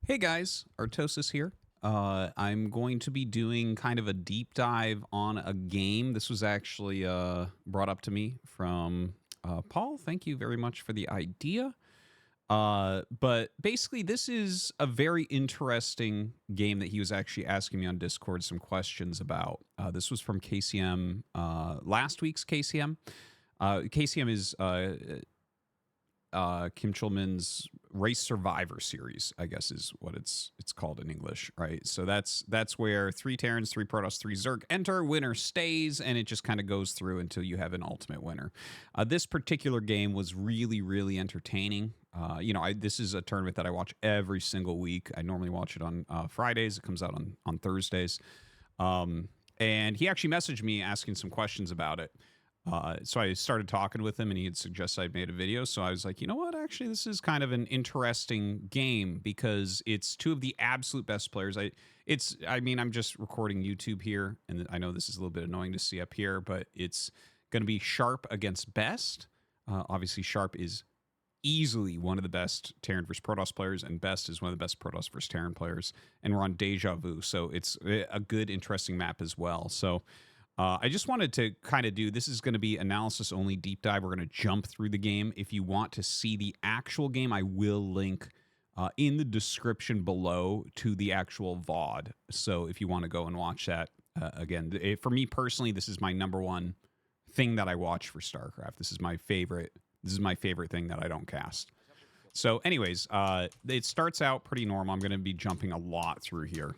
Hey guys, Artosis here. I'm going to be doing kind of a deep dive on a game. This was actually brought up to me from Paul. Thank you very much for the idea. But basically, this is a very interesting game that he was actually asking me on Discord some questions about. This was from KCM, last week's KCM. KCM is Kim Chulman's Race Survivor series, I guess is what it's called in English, right? So that's where 3 Terrans, 3 Protoss, 3 Zerg enter, winner stays, and it just kind of goes through until you have an ultimate winner. This particular game was really, really entertaining. This is a tournament that I watch every single week. I normally watch it on Fridays. It comes out on Thursdays. And he actually messaged me asking some questions about it. So I started talking with him, and he had suggested I made a video. So I was like, you know what? Actually, this is kind of an interesting game because it's 2 of the absolute best players. I'm just recording YouTube here, and I know this is a little bit annoying to see up here, but it's going to be Sharp against Best. Obviously, Sharp is easily one of the best Terran versus Protoss players, and Best is one of the best Protoss versus Terran players. And we're on Deja Vu, so it's a good, interesting map as well. So I just wanted to kind of this is going to be analysis only deep dive. We're going to jump through the game. If you want to see the actual game, I will link in the description below to the actual VOD. So if you want to go and watch that, again, for me personally, this is my number one thing that I watch for StarCraft. This is my favorite. This is my favorite thing that I don't cast. So anyways, it starts out pretty normal. I'm going to be jumping a lot through here.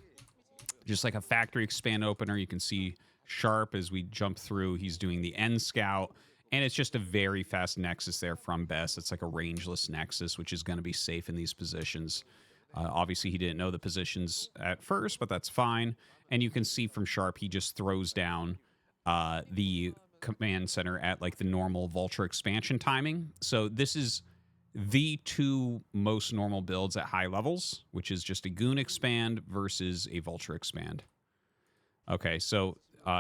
Just like a factory expand opener, you can see Sharp as we jump through. He's doing the end scout, and it's just a very fast nexus there from Best. It's like a rangeless nexus, which is going to be safe in these positions. Obviously, he didn't know the positions at first, but that's fine. And you can see from Sharp, he just throws down the command center at like the normal Vulture expansion timing. So this is the 2 most normal builds at high levels, which is just a Goon expand versus a Vulture expand. Okay, so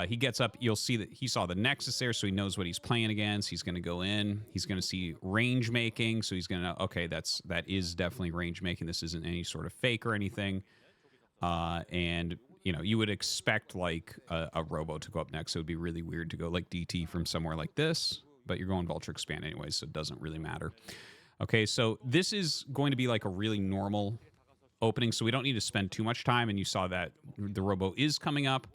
he gets up. You'll see that he saw the Nexus there, so he knows what he's playing against. He's going to go in. He's going to see range making, so he's going to know, okay, that is definitely range making. This isn't any sort of fake or anything. And, you would expect like a Robo to go up next. So it would be really weird to go like DT from somewhere like this, but you're going Vulture Expand anyway, so it doesn't really matter. Okay, so this is going to be like a really normal opening, so we don't need to spend too much time. And you saw that the Robo is coming up.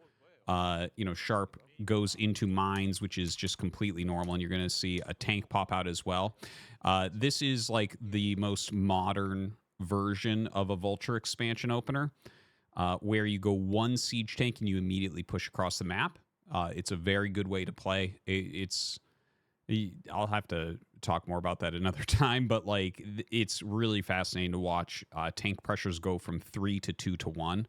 Sharp goes into mines, which is just completely normal, and you're going to see a tank pop out as well. This is like the most modern version of a Vulture expansion opener, where you go 1 siege tank and you immediately push across the map. It's a very good way to play. I'll have to talk more about that another time, but like it's really fascinating to watch tank pressures go from 3 to 2 to 1.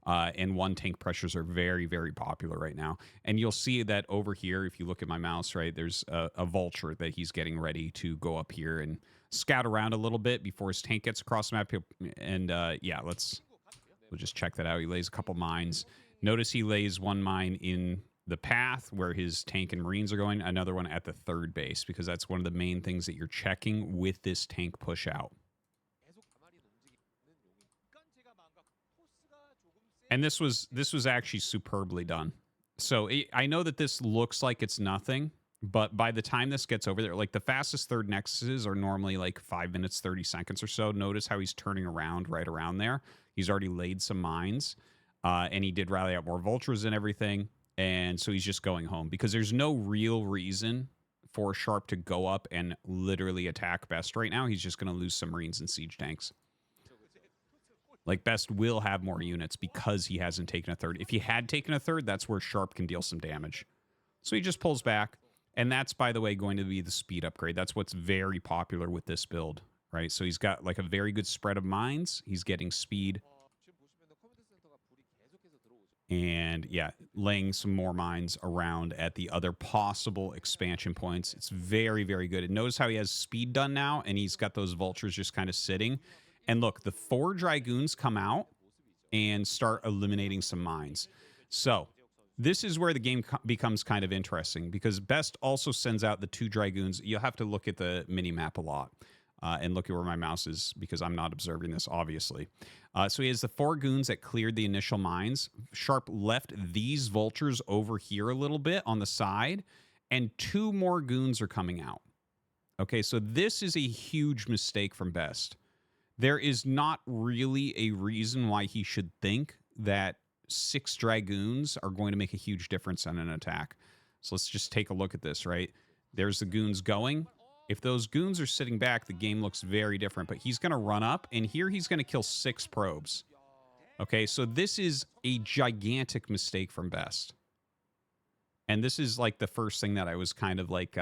And 1 tank pressures are very, very popular right now. And you'll see that over here, if you look at my mouse, right, there's a Vulture that he's getting ready to go up here and scout around a little bit before his tank gets across the map. And we'll just check that out. He lays a couple mines. Notice he lays 1 mine in the path where his tank and Marines are going, another one at the 3rd base, because that's one of the main things that you're checking with this tank push out. And this was actually superbly done. So I know that this looks like it's nothing, but by the time this gets over there, like the fastest 3rd nexuses are normally like 5 minutes, 30 seconds or so. Notice how he's turning around right around there. He's already laid some mines, and he did rally out more Vultures and everything. And so he's just going home because there's no real reason for Sharp to go up and literally attack Best right now. He's just going to lose some Marines and siege tanks. Like, Best will have more units because he hasn't taken a 3rd. If he had taken a 3rd, that's where Sharp can deal some damage. So he just pulls back. And that's, by the way, going to be the speed upgrade. That's what's very popular with this build, right? So he's got, like, a very good spread of mines. He's getting speed. And, yeah, laying some more mines around at the other possible expansion points. It's very, very good. And notice how he has speed done now, and he's got those Vultures just kind of sitting. And look, the 4 Dragoons come out and start eliminating some mines. So this is where the game becomes kind of interesting because Best also sends out the 2 Dragoons. You'll have to look at the mini-map a lot. And look at where my mouse is because I'm not observing this, obviously. So he has the 4 goons that cleared the initial mines. Sharp left these vultures over here a little bit on the side, and 2 more goons are coming out. Okay, so this is a huge mistake from Best. There is not really a reason why he should think that 6 Dragoons are going to make a huge difference on an attack. So let's just take a look at this, right? There's the goons going. If those goons are sitting back, the game looks very different. But he's going to run up, and here he's going to kill 6 probes. Okay, so this is a gigantic mistake from Best. And this is like the first thing that I was kind of like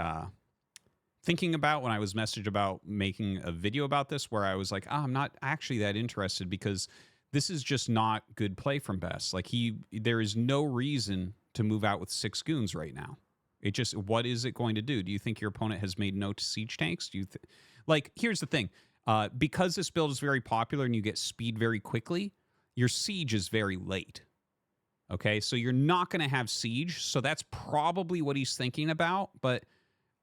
thinking about when I was messaged about making a video about this, where I was like, I'm not actually that interested because this is just not good play from Best. Like there is no reason to move out with 6 goons right now. It just, what is it going to do? Do you think your opponent has made no siege tanks? Do you like, here's the thing. Because this build is very popular and you get speed very quickly, your siege is very late. Okay, so you're not going to have siege. So that's probably what he's thinking about. But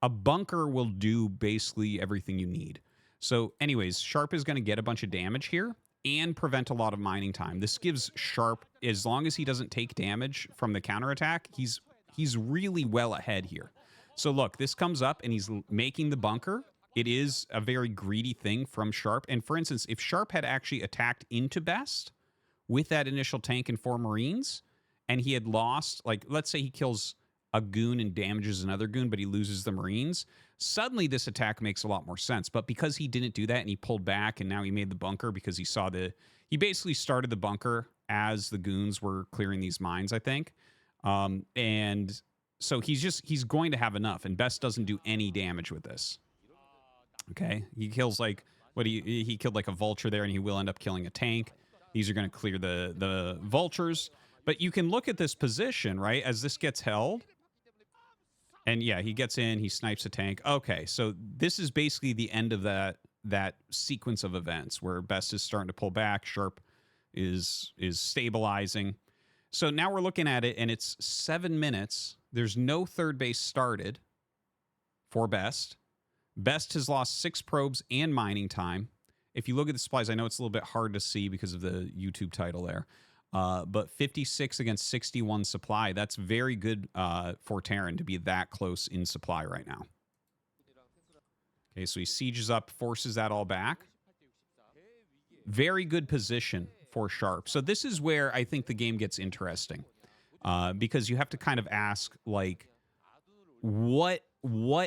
a bunker will do basically everything you need. So anyways, Sharp is going to get a bunch of damage here and prevent a lot of mining time. This gives Sharp, as long as he doesn't take damage from the counterattack, he's really well ahead here. So look, this comes up and he's making the bunker. It is a very greedy thing from Sharp. And for instance, if Sharp had actually attacked into Best with that initial tank and 4 Marines, and he had lost, like, let's say he kills a goon and damages another goon, but he loses the Marines, suddenly this attack makes a lot more sense. But because he didn't do that and he pulled back and now he made the bunker because he saw he basically started the bunker as the goons were clearing these mines, I think. And so he's going to have enough, and Best doesn't do any damage with this. Okay. He kills like, he killed like a vulture there, and he will end up killing a tank. These are going to clear the vultures. But you can look at this position, right, as this gets held. And yeah, he gets in, he snipes a tank. Okay, so this is basically the end of that sequence of events where Best is starting to pull back, Sharp is stabilizing. So now we're looking at it, and it's 7 minutes. There's no third base started for Best. Best has lost 6 probes and mining time. If you look at the supplies, I know it's a little bit hard to see because of the YouTube title there. But 56 against 61 supply, that's very good for Terran to be that close in supply right now. Okay, so he sieges up, forces that all back. Very good position for Sharp. So this is where I think the game gets interesting. Because you have to kind of ask, like, what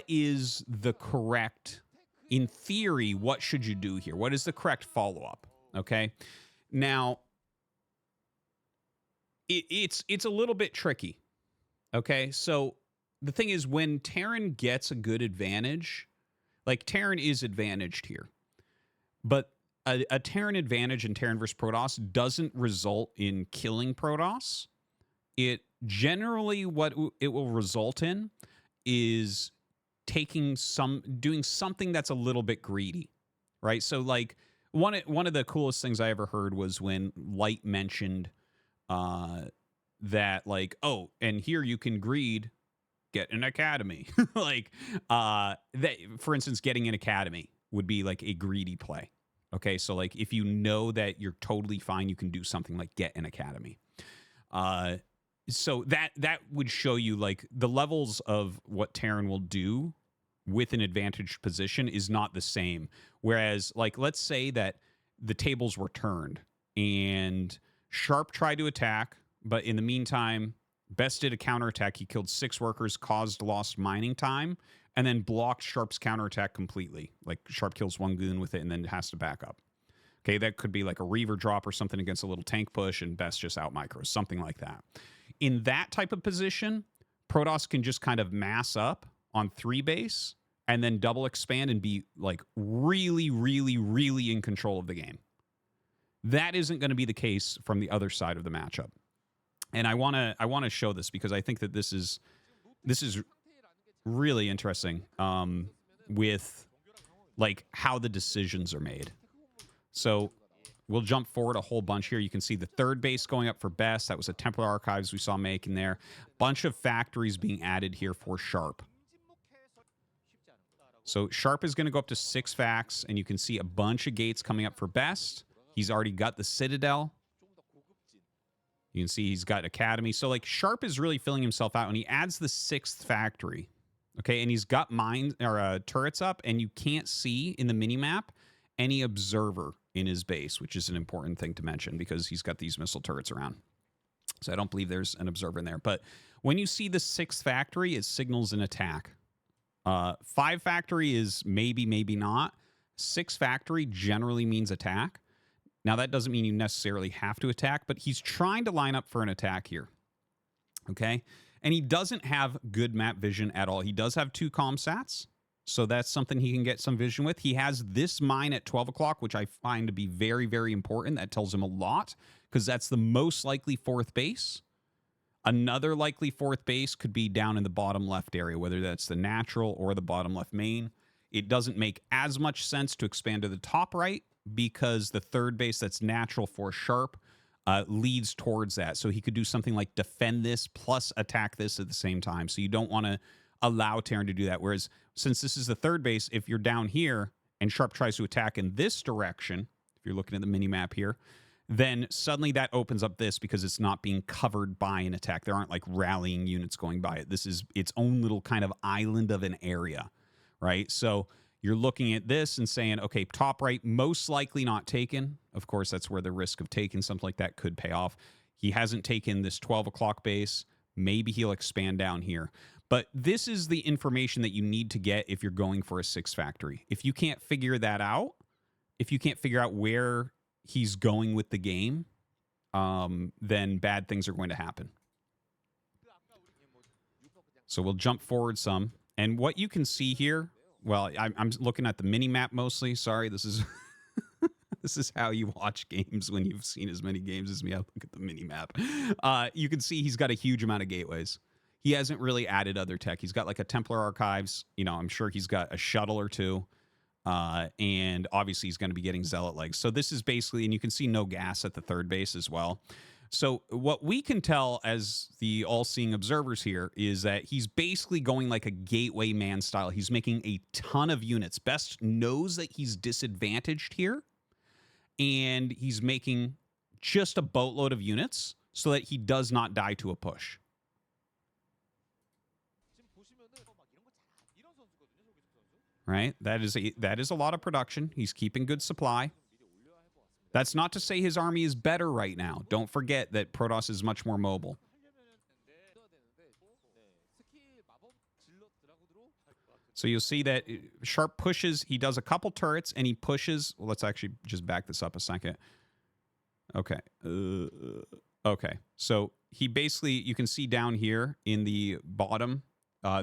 is the correct, in theory, what should you do here? What is the correct follow-up? Okay? Now, it's a little bit tricky. Okay? So the thing is, when Terran gets a good advantage, like, Terran is advantaged here. But a Terran advantage in Terran versus Protoss doesn't result in killing Protoss. It generally, what it will result in is doing something that's a little bit greedy, right? So like one of the coolest things I ever heard was when Light mentioned that, like, oh, and here you can get an academy. Like for instance, getting an academy would be like a greedy play. Okay, so like if you know that you're totally fine, you can do something like get an academy. So that would show you like the levels of what Terran will do with an advantaged position is not the same. Whereas, like, let's say that the tables were turned and Sharp tried to attack, but in the meantime, Best did a counterattack. He killed 6 workers, caused lost mining time, and then blocked Sharp's counterattack completely. Like, Sharp kills 1 goon with it and then has to back up. Okay, that could be like a Reaver drop or something against a little tank push, and Best just out micros, something like that. In that type of position, Protoss can just kind of mass up on 3 base and then double expand and be like really, really, really in control of the game. That isn't going to be the case from the other side of the matchup. And I want to show this because I think that this is really interesting with like how the decisions are made. So we'll jump forward a whole bunch here. You can see the 3rd base going up for Best. That was a Templar Archives we saw making there. Bunch of factories being added here for Sharp. So Sharp is going to go up to 6 facts, and you can see a bunch of gates coming up for best. He's already got the Citadel. You can see he's got Academy. So, like, Sharp is really filling himself out, and he adds the 6th factory. Okay, and he's got mines or turrets up, and you can't see in the minimap any observer in his base, which is an important thing to mention because he's got these missile turrets around. So I don't believe there's an observer in there. But when you see the 6th factory, it signals an attack. 5 factory is maybe, maybe not. 6 factory generally means attack. Now, that doesn't mean you necessarily have to attack, but he's trying to line up for an attack here. Okay? And he doesn't have good map vision at all. He does have 2 comsats, so that's something he can get some vision with. He has this mine at 12 o'clock, which I find to be very, very important. That tells him a lot, because that's the most likely 4th base. Another likely 4th base could be down in the bottom left area, whether that's the natural or the bottom left main. It doesn't make as much sense to expand to the top right, because the 3rd base that's natural for Sharp leads towards that. So he could do something like defend this plus attack this at the same time. So you don't want to allow Terran to do that. Whereas since this is the 3rd base, if you're down here and Sharp tries to attack in this direction, if you're looking at the mini map here, then suddenly that opens up this because it's not being covered by an attack. There aren't like rallying units going by it. This is its own little kind of island of an area, right? So you're looking at this and saying, okay, top right, most likely not taken. Of course, that's where the risk of taking something like that could pay off. He hasn't taken this 12 o'clock base. Maybe he'll expand down here. But this is the information that you need to get if you're going for a 6 factory. If you can't figure that out, if you can't figure out where he's going with the game, then bad things are going to happen. So we'll jump forward some. And what you can see here, well, I'm looking at the mini map mostly. Sorry, this is this is how you watch games when you've seen as many games as me. I look at the mini map. You can see he's got a huge amount of gateways. He hasn't really added other tech. He's got like a Templar Archives. You know, I'm sure he's got a shuttle or 2. And obviously he's going to be getting Zealot legs. So this is basically, and you can see no gas at the 3rd base as well. So what we can tell as the all-seeing observers here is that he's basically going like a gateway man style. He's making a ton of units. Best knows that he's disadvantaged here, and he's making just a boatload of units so that he does not die to a push. Right? That is a lot of production. He's keeping good supply. That's not to say his army is better right now. Don't forget that Protoss is much more mobile. So you'll see that Sharp pushes. He does a couple turrets, and he pushes. Well, let's actually just back this up a second. Okay. Okay. So he basically, you can see down here in the bottom,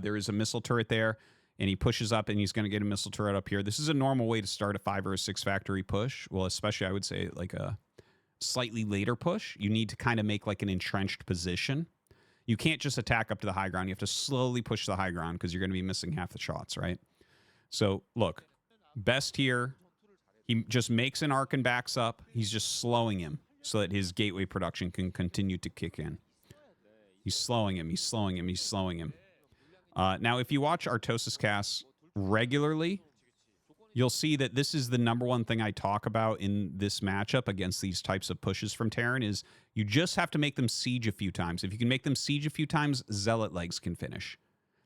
there is a missile turret there. And he pushes up, and he's going to get a missile turret up here. This is a normal way to start a 5 or a 6 factory push. Well, especially, I would say, like a slightly later push. You need to kind of make like an entrenched position. You can't just attack up to the high ground. You have to slowly push the high ground because you're going to be missing half the shots, right? So, look. Best here. He just makes an arc and backs up. He's just slowing him so that his gateway production can continue to kick in. He's slowing him. He's slowing him. He's slowing him. Now, if you watch Artosis casts regularly, you'll see that this is the #1 thing I talk about in this matchup against these types of pushes from Terran is you just have to make them siege a few times. If you can make them siege a few times, Zealot legs can finish.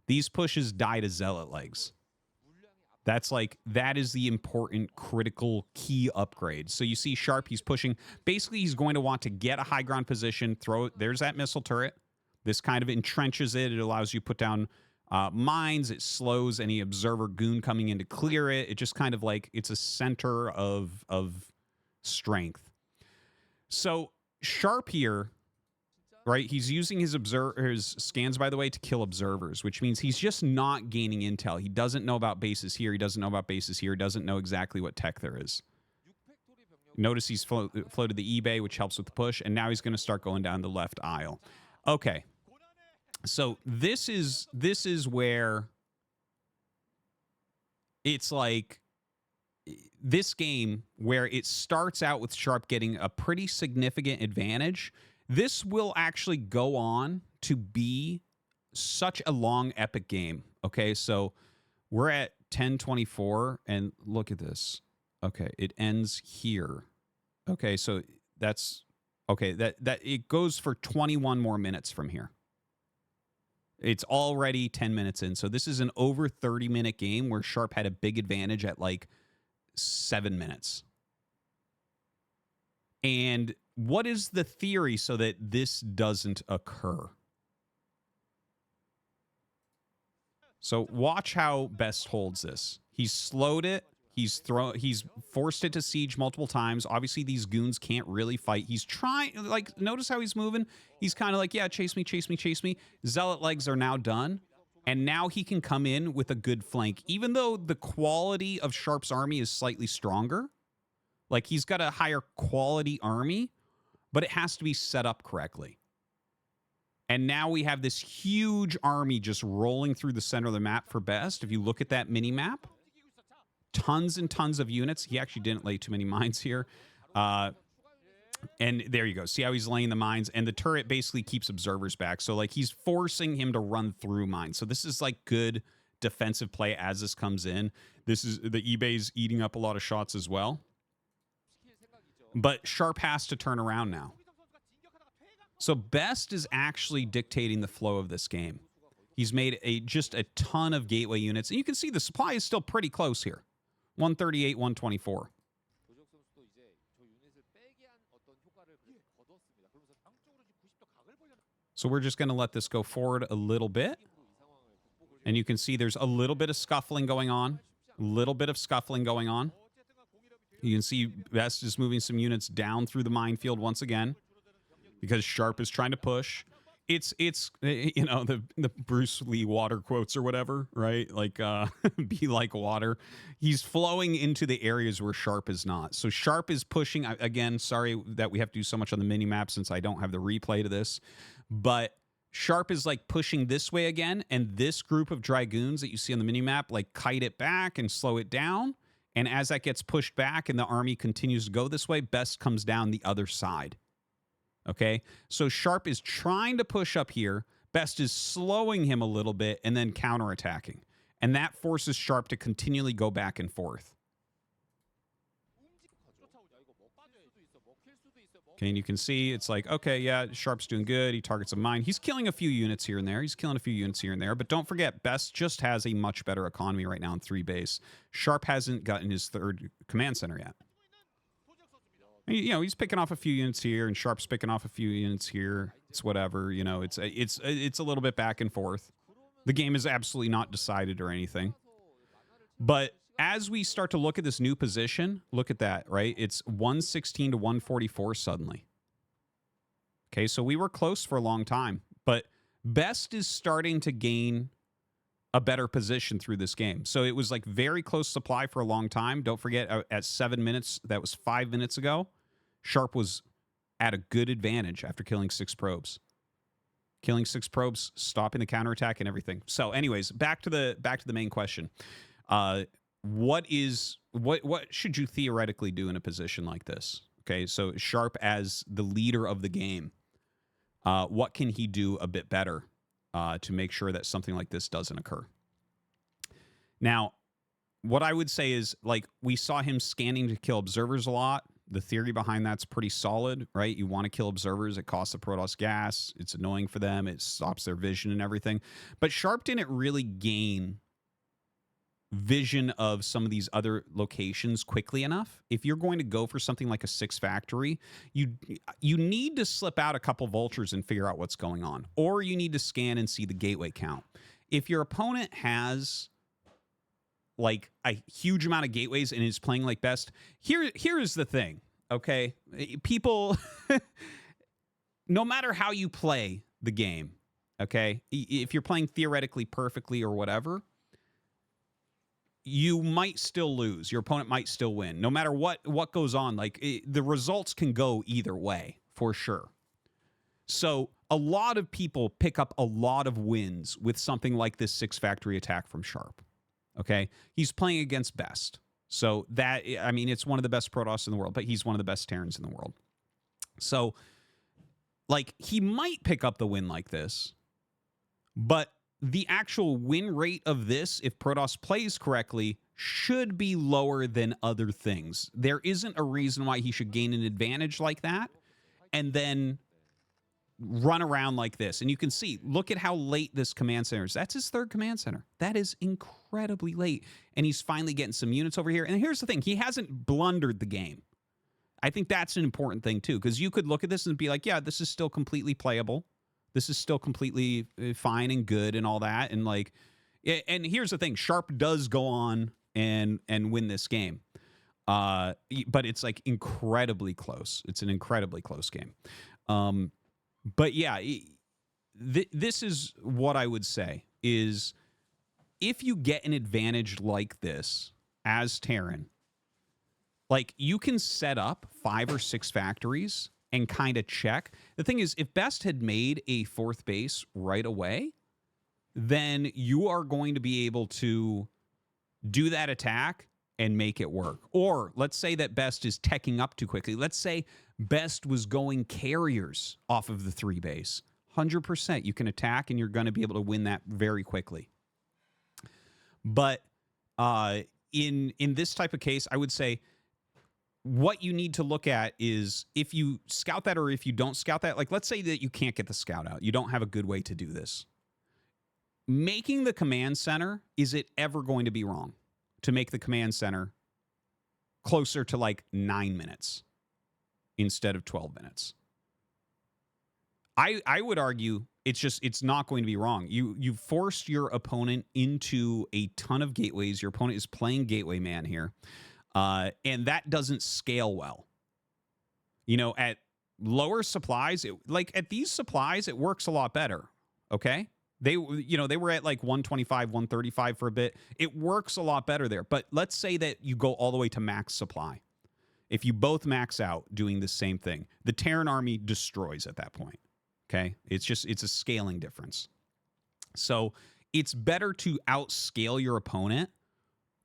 These pushes die to Zealot legs. That is the important, critical, key upgrade. So you see Sharp, he's pushing. Basically, he's going to want to get a high ground position, there's that missile turret. This kind of entrenches it. It allows you to put down mines. It slows any observer goon coming in to clear it. It just kind of like, it's a center of strength. So Sharp here, right? He's using his scans, by the way, to kill observers, which means he's just not gaining intel. He doesn't know about bases here. He doesn't know about bases here. He doesn't know exactly what tech there is. Notice he's floated the eBay, which helps with the push, and now he's going to start going down the left aisle. Okay. So this is where it's like this game where it starts out with Sharp getting a pretty significant advantage. This will actually go on to be such a long, epic game. Okay, so We're at 10:24, and look at this. Okay, it ends here. Okay, so that's okay. That it goes for 21 more minutes from here. It's already 10 minutes in. So this is an over 30-minute game where Sharp had a big advantage at like 7 minutes. And what is the theory so that this doesn't occur? So watch how Best holds this. He's slowed it. He's forced it to siege multiple times. Obviously, these goons can't really fight. He's trying, like, notice how he's moving? He's kind of like, yeah, chase me, chase me, chase me. Zealot legs are now done. And now he can come in with a good flank. Even though the quality of Sharp's army is slightly stronger, like he's got a higher quality army, but it has to be set up correctly. And now we have this huge army just rolling through the center of the map for Best. If you look at that mini map, tons and tons of units. He actually didn't lay too many mines here. And there you go. See how he's laying the mines? And the turret basically keeps observers back. So, like, he's forcing him to run through mines. So this is, like, good defensive play as this comes in. This is the eBay's eating up a lot of shots as well. But Sharp has to turn around now. So Best is actually dictating the flow of this game. He's made just a ton of gateway units. And you can see the supply is still pretty close here. 138, 124. So we're just going to let this go forward a little bit. And you can see there's a little bit of scuffling going on. A little bit of scuffling going on. You can see Best is moving some units down through the minefield once again because Sharp is trying to push. It's you know, the Bruce Lee water quotes or whatever, right? Like, be like water. He's flowing into the areas where Sharp is not. So Sharp is pushing. Again, sorry that we have to do so much on the mini map since I don't have the replay to this. But Sharp is like pushing this way again. And this group of Dragoons that you see on the mini map, like kite it back and slow it down. And as that gets pushed back and the army continues to go this way, Best comes down the other side. Okay, so Sharp is trying to push up here. Best is slowing him a little bit and then counterattacking. And that forces Sharp to continually go back and forth. Okay, and you can see it's like, okay, yeah, Sharp's doing good. He targets a mine. He's killing a few units here and there. But don't forget, Best just has a much better economy right now in 3 base. Sharp hasn't gotten his 3rd command center yet. You know, he's picking off a few units here, and Sharp's picking off a few units here. It's whatever, you know. It's a little bit back and forth. The game is absolutely not decided or anything. But as we start to look at this new position, look at that, right? It's 116 to 144 suddenly. Okay, so we were close for a long time, but Best is starting to gain a better position through this game. So it was like very close supply for a long time. Don't forget, at 7 minutes, that was 5 minutes ago, Sharp was at a good advantage after killing 6 probes. Killing 6 probes, stopping the counterattack and everything. So anyways, back to the main question. What should you theoretically do in a position like this? Okay, so Sharp as the leader of the game, what can he do a bit better to make sure that something like this doesn't occur? Now, what I would say is, like, we saw him scanning to kill observers a lot. The theory behind that's pretty solid, right? You want to kill observers. It costs the Protoss gas. It's annoying for them. It stops their vision and everything. But Sharp didn't really gain vision of some of these other locations quickly enough. If you're going to go for something like a 6 factory, you need to slip out a couple vultures and figure out what's going on. Or you need to scan and see the gateway count. If your opponent has like a huge amount of gateways and is playing like Best, here is the thing, okay? People, no matter how you play the game, okay? If you're playing theoretically perfectly or whatever, you might still lose. Your opponent might still win. No matter what goes on, like, the results can go either way, for sure. So a lot of people pick up a lot of wins with something like this 6 factory attack from Sharp. Okay? He's playing against Best. So that, I mean, it's one of the best Protoss in the world, but he's one of the best Terrans in the world. So, like, he might pick up the win like this, but the actual win rate of this, if Protoss plays correctly, should be lower than other things. There isn't a reason why he should gain an advantage like that and then run around like this. And you can see, look at how late this command center is. That's his third command center. That is incredibly late. And he's finally getting some units over here. And here's the thing. He hasn't blundered the game. I think that's an important thing, too, because you could look at this and be like, yeah, this is still completely playable. This is still completely fine and good and all that. And like, and here's the thing. Sharp does go on and win this game. But it's like incredibly close. It's an incredibly close game. But yeah, this is what I would say is if you get an advantage like this as Terran, like you can set up 5 or 6 factories and kind of check. The thing is, if Best had made a 4th base right away, then you are going to be able to do that attack and make it work. Or let's say that Best is teching up too quickly. Let's say Best was going carriers off of the 3 base. 100% you can attack and you're going to be able to win that very quickly. But in this type of case, I would say what you need to look at is if you scout that or if you don't scout that, like let's say that you can't get the scout out. You don't have a good way to do this. Making the command center, is it ever going to be wrong to make the command center closer to like 9 minutes instead of 12 minutes? I would argue it's not going to be wrong. You've forced your opponent into a ton of gateways. Your opponent is playing gateway man here. And that doesn't scale well. You know, at lower supplies, like at these supplies, it works a lot better. Okay. They were at like 125, 135 for a bit. It works a lot better there. But let's say that you go all the way to max supply. If you both max out doing the same thing, the Terran army destroys at that point. Okay. It's a scaling difference. So it's better to outscale your opponent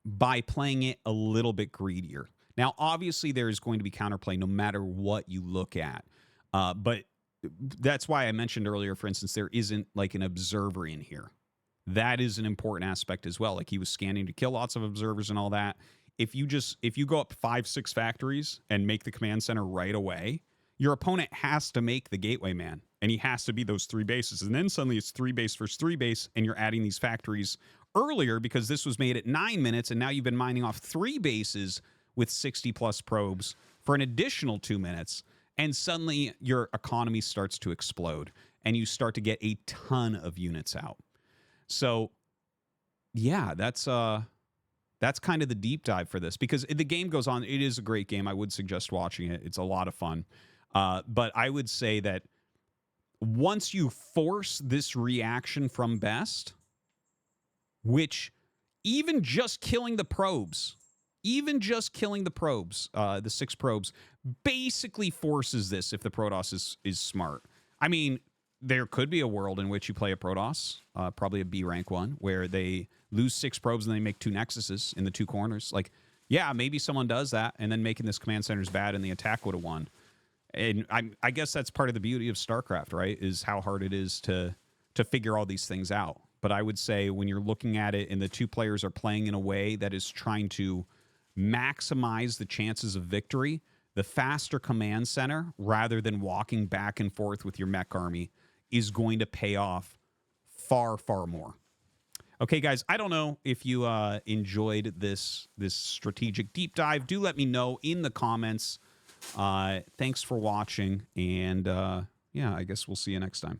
by playing it a little bit greedier. Now, obviously, there is going to be counterplay no matter what you look at. But that's why I mentioned earlier, for instance, there isn't like an observer in here. That is an important aspect as well. Like he was scanning to kill lots of observers and all that. If you go up 5, 6 factories and make the command center right away, your opponent has to make the gateway man. And he has to be those 3 bases. And then suddenly it's 3 base versus 3 base, and you're adding these factories earlier because this was made at 9 minutes, and now you've been mining off 3 bases with 60+ probes for an additional 2 minutes, and suddenly your economy starts to explode, and you start to get a ton of units out. So, yeah, that's kind of the deep dive for this, because the game goes on. It is a great game. I would suggest watching it. It's a lot of fun. But I would say that once you force this reaction from Best, which even just killing the probes, the 6 probes, basically forces this if the Protoss is smart. I mean, there could be a world in which you play a Protoss, probably a B rank one, where they lose 6 probes and they make 2 nexuses in the 2 corners. Like, yeah, maybe someone does that, and then making this command center is bad and the attack would have won. And I guess that's part of the beauty of StarCraft, right? Is how hard it is to figure all these things out. But I would say when you're looking at it and the 2 players are playing in a way that is trying to maximize the chances of victory, the faster command center, rather than walking back and forth with your mech army, is going to pay off far, far more. Okay, guys, I don't know if you enjoyed this strategic deep dive. Do let me know in the comments. Thanks for watching, and yeah, I guess we'll see you next time.